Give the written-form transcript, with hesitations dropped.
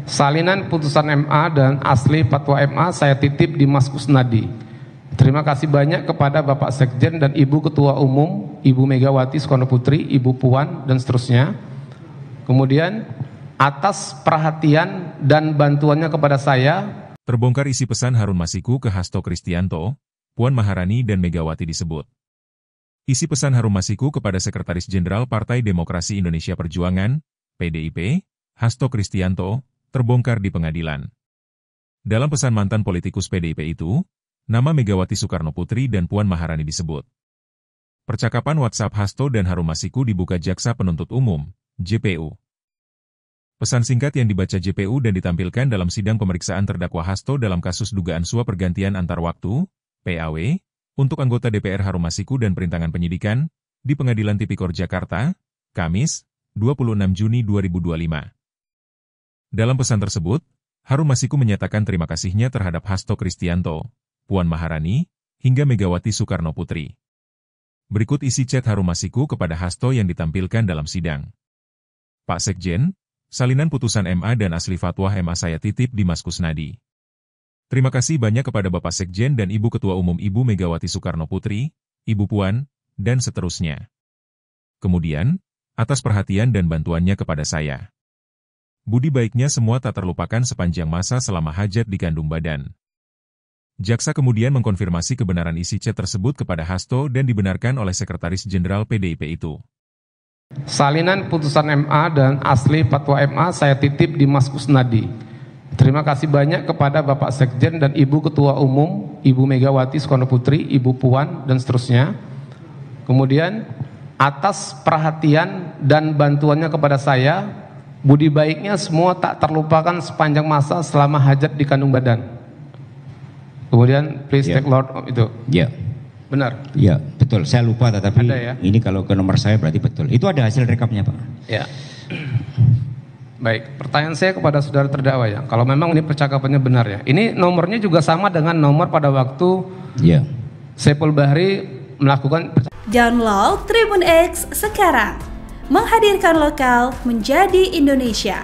Salinan putusan MA dan asli fatwa MA saya titip di Mas Kusnadi. Terima kasih banyak kepada Bapak Sekjen dan Ibu Ketua Umum, Ibu Megawati Soekarno Putri, Ibu Puan, dan seterusnya. Kemudian, atas perhatian dan bantuannya kepada saya. Terbongkar isi pesan Harun Masiku ke Hasto Kristianto, Puan Maharani dan Megawati disebut. Isi pesan Harun Masiku kepada Sekretaris Jenderal Partai Demokrasi Indonesia Perjuangan, PDIP, Hasto Kristianto, terbongkar di pengadilan. Dalam pesan mantan politikus PDIP itu, nama Megawati Soekarno Putri dan Puan Maharani disebut. Percakapan WhatsApp Hasto dan Harun Masiku dibuka Jaksa Penuntut Umum, JPU. Pesan singkat yang dibaca JPU dan ditampilkan dalam sidang pemeriksaan terdakwa Hasto dalam kasus dugaan suap pergantian antar waktu, PAW, untuk anggota DPR Harun Masiku dan perintangan penyidikan, di Pengadilan Tipikor Jakarta, Kamis, 26 Juni 2025. Dalam pesan tersebut, Harun Masiku menyatakan terima kasihnya terhadap Hasto Kristianto, Puan Maharani, hingga Megawati Soekarno Putri. Berikut isi chat Harun Masiku kepada Hasto yang ditampilkan dalam sidang. Pak Sekjen, salinan putusan MA dan asli fatwa MA saya titip di Mas Kusnadi. Terima kasih banyak kepada Bapak Sekjen dan Ibu Ketua Umum Ibu Megawati Soekarno Putri, Ibu Puan, dan seterusnya. Kemudian, atas perhatian dan bantuannya kepada saya. Budi baiknya semua tak terlupakan sepanjang masa selama hajat di kandung badan. Jaksa kemudian mengkonfirmasi kebenaran isi chat tersebut kepada Hasto dan dibenarkan oleh Sekretaris Jenderal PDIP itu. Salinan putusan MA dan asli fatwa MA saya titip di Mas Kusnadi. Terima kasih banyak kepada Bapak Sekjen dan Ibu Ketua Umum, Ibu Megawati Soekarno Putri, Ibu Puan, dan seterusnya. Kemudian, atas perhatian dan bantuannya kepada saya, budi baiknya semua tak terlupakan sepanjang masa selama hajat di kandung badan. Kemudian, please take note itu. Ya. Benar? Ya, betul. Saya lupa, tetapi ya? Ini kalau ke nomor saya berarti betul. Itu ada hasil rekapnya, Pak. Ya. Baik, pertanyaan saya kepada saudara terdakwa ya. Kalau memang ini percakapannya benar ya. Ini nomornya juga sama dengan nomor pada waktu Saiful Bahri melakukan. Download Tribun X sekarang. Menghadirkan lokal menjadi Indonesia.